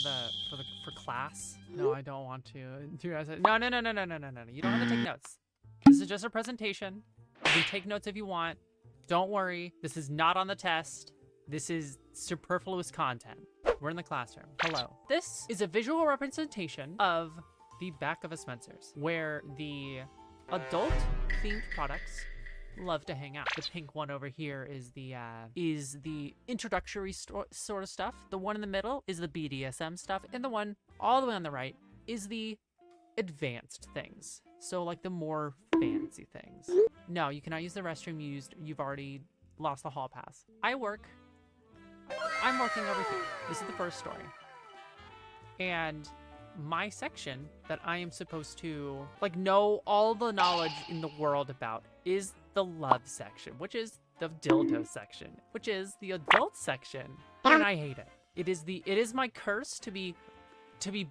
for class? No, I don't want to. No. You don't have to take notes. This is just a presentation. You can take notes if you want. Don't worry. This is not on the test. This is superfluous content. We're in the classroom. Hello. This is a visual representation of the back of a Spencer's, where the adult-themed products love to hang out. The pink one over here is the introductory sort of stuff. The one in the middle is the BDSM stuff, and the one all the way on the right is the advanced things. So like the more fancy things. No, you cannot use the restroom you've already lost the hall pass. I'm working over here. This is the first story. And my section that I am supposed to like know all the knowledge in the world about is the love section, which is the dildo section, which is the adult section, and I hate it. It is my curse to be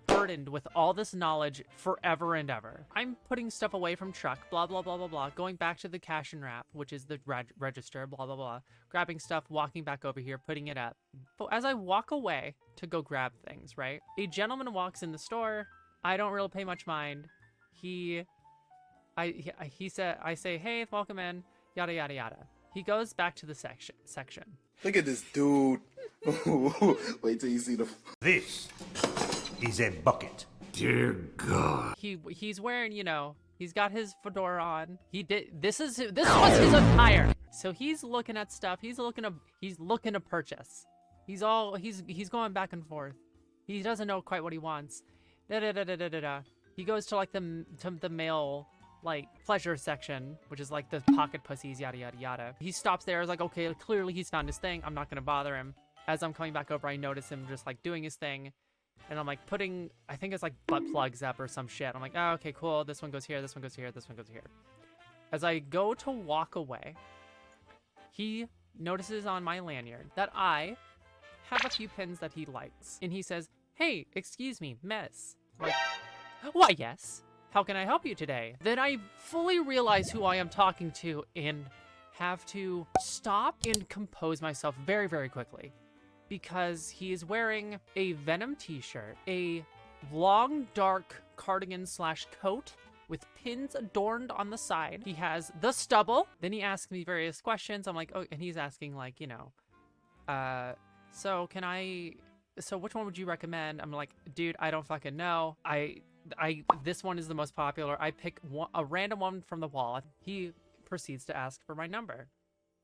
burdened with all this knowledge forever and ever. I'm putting stuff away from truck, blah, blah, blah, blah, blah, going back to the cash and wrap, which is the register, blah, blah, blah, grabbing stuff, walking back over here, putting it up. But as I walk away to go grab things, right? A gentleman walks in the store. I don't really pay much mind. I say, hey, welcome in, yada, yada, yada. He goes back to the section. Look at this dude. Wait till you see the... This is a bucket. Dear God. He's wearing, he's got his fedora on. This was his attire. So he's looking at stuff. He's looking to purchase. He's going back and forth. He doesn't know quite what he wants. He goes to like the male like pleasure section, which is like the pocket pussies, yada yada yada. He stops there. Is like, okay, clearly he's found his thing. I'm not gonna bother him. As I'm coming back over, I notice him just like doing his thing. And I'm like putting, I think it's like butt plugs up or some shit. I'm like, oh, okay, cool. This one goes here, this one goes here, this one goes here. As I go to walk away, he notices on my lanyard that I have a few pins that he likes. And he says, hey, excuse me, miss. Like, why, yes. How can I help you today? Then I fully realize who I am talking to and have to stop and compose myself very, very quickly. Because he is wearing a Venom t-shirt, a long, dark cardigan / coat with pins adorned on the side. He has the stubble. Then he asks me various questions. I'm like, oh, and he's asking like, so which one would you recommend? I'm like, dude, I don't fucking know. This one is the most popular. I pick a random one from the wall. He proceeds to ask for my number.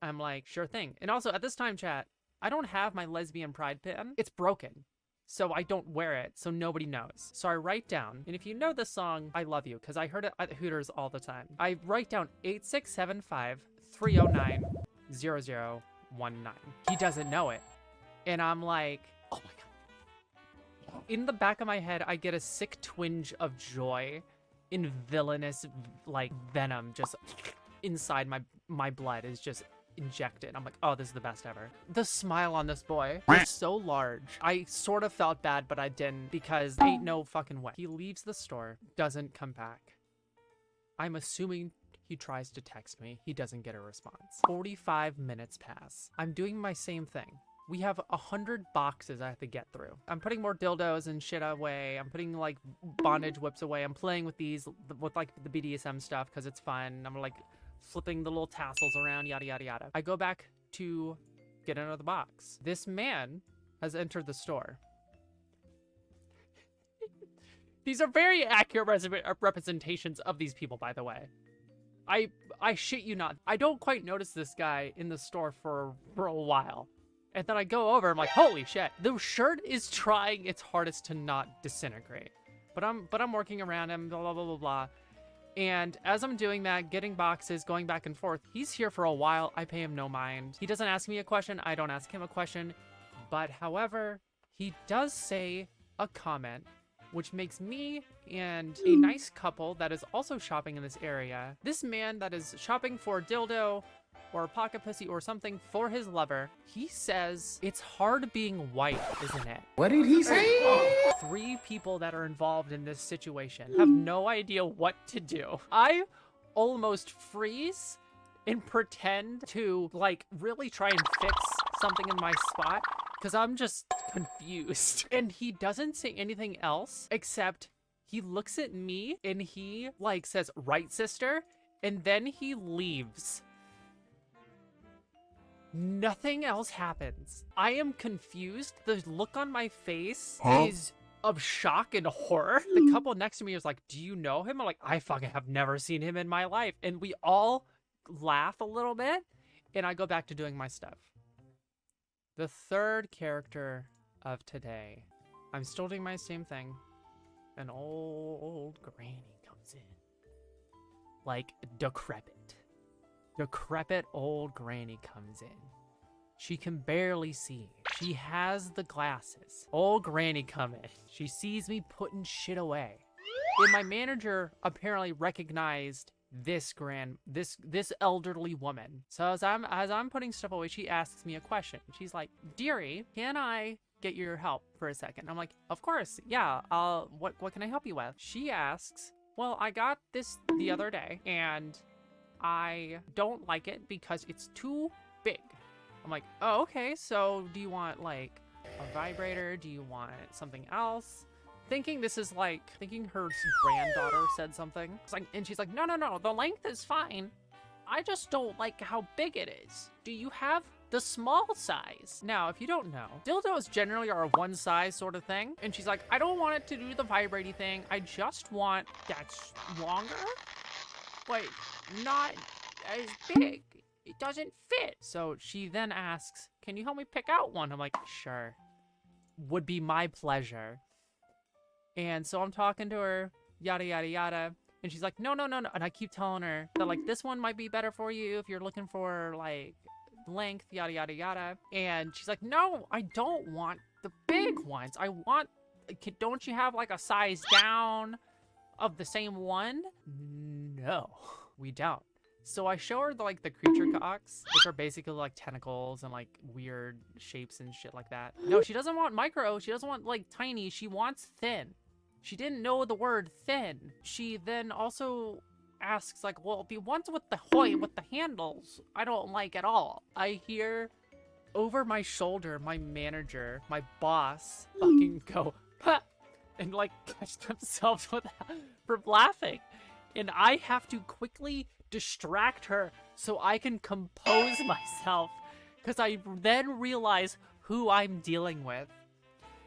I'm like, sure thing. And also at this time, chat, I don't have my lesbian pride pin. It's broken. So I don't wear it, so nobody knows. So I write down, and if you know this song, I love you, because I heard it at Hooters all the time. I write down 8675-309-0019. He doesn't know it. And I'm like, oh my God. In the back of my head, I get a sick twinge of joy in villainous, like, venom just inside my blood is just injected. I'm like, oh, this is the best ever. The smile on this boy was so large. I sort of felt bad, but I didn't because ain't no fucking way. He leaves the store, doesn't come back. I'm assuming he tries to text me. He doesn't get a response. 45 minutes pass. I'm doing my same thing. We have 100 boxes I have to get through. I'm putting more dildos and shit away. I'm putting like bondage whips away. I'm playing with these, with like the BDSM stuff because it's fun. I'm like flipping the little tassels around, yada, yada, yada. I go back to get another box. This man has entered the store. These are very accurate representations of these people, by the way. I shit you not. I don't quite notice this guy in the store for a while. And then I go over, I'm like, holy shit. The shirt is trying its hardest to not disintegrate. But I'm working around him, blah, blah, blah, blah, blah. And as I'm doing that, getting boxes, going back and forth, he's here for a while. I pay him no mind. He doesn't ask me a question. I don't ask him a question. But however, he does say a comment, which makes me and a nice couple that is also shopping in this area, this man that is shopping for a dildo or a pocket pussy or something for his lover, he says, it's hard being white, isn't it? What did he say? 3 people that are involved in this situation have no idea what to do. I almost freeze and pretend to like really try and fix something in my spot. because I'm just confused. And he doesn't say anything else except he looks at me and he like says, right, sister? And then he leaves. Nothing else happens. I am confused. The look on my face is of shock and horror. The couple next to me is like, do you know him? I'm like, I fucking have never seen him in my life. And we all laugh a little bit, and I go back to doing my stuff. The third character of today. I'm still doing my same thing. An old granny comes in. Like, decrepit. Decrepit old granny comes in. She can barely see. She has the glasses. Old granny come in. She sees me putting shit away. And my manager apparently recognized this elderly woman. So as I'm putting stuff away, she asks me a question. She's like, "Dearie, can I get your help for a second?" I'm like, "Of course, yeah. What can I help you with?" She asks, "Well, I got this the other day, and I don't like it because it's too big." I'm like, "Oh, okay. So do you want like a vibrator? Do you want something else?" Thinking her granddaughter said something. It's like, and she's like, no, the length is fine. I just don't like how big it is. Do you have the small size? Now, if you don't know, dildos generally are a one size sort of thing. And she's like, I don't want it to do the vibrating thing. I just want that's longer, but not as big. It doesn't fit. So she then asks, can you help me pick out one? I'm like, sure. Would be my pleasure. And so I'm talking to her, yada, yada, yada. And she's like, no. And I keep telling her that, like, this one might be better for you if you're looking for, like, length, yada, yada, yada. And she's like, no, I don't want the big ones. I want, don't you have, like, a size down of the same one? No, we don't. So I show her, the creature cocks, which are basically, like, tentacles and, like, weird shapes and shit like that. No, she doesn't want micro. She doesn't want, like, tiny. She wants thin. She didn't know the word thin. She then also asks, like, well, the ones with the handles, I don't like at all. I hear over my shoulder, my manager, my boss, fucking go, ha! And, like, catch themselves from laughing. And I have to quickly distract her so I can compose myself, because I then realize who I'm dealing with.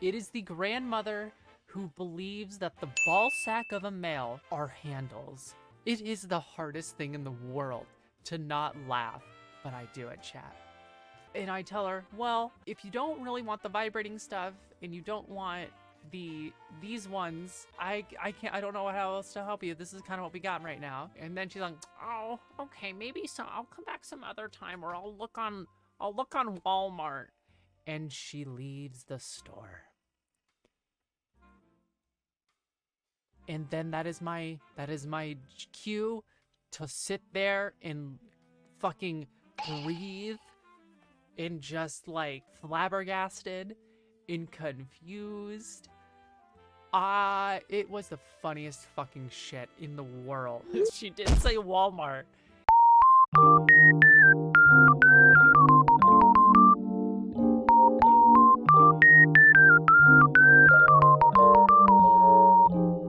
It is the grandmother who believes that the ball sack of a male are handles. It is the hardest thing in the world to not laugh, but I do it, chat. And I tell her, well, if you don't really want the vibrating stuff and you don't want these ones, I don't know how else to help you. This is kind of what we got right now. And then she's like, oh, okay, maybe so. I'll come back some other time, or I'll look on Walmart. And she leaves the store. And then that is my cue to sit there and fucking breathe and just like flabbergasted and confused. It was the funniest fucking shit in the world. She did say Walmart.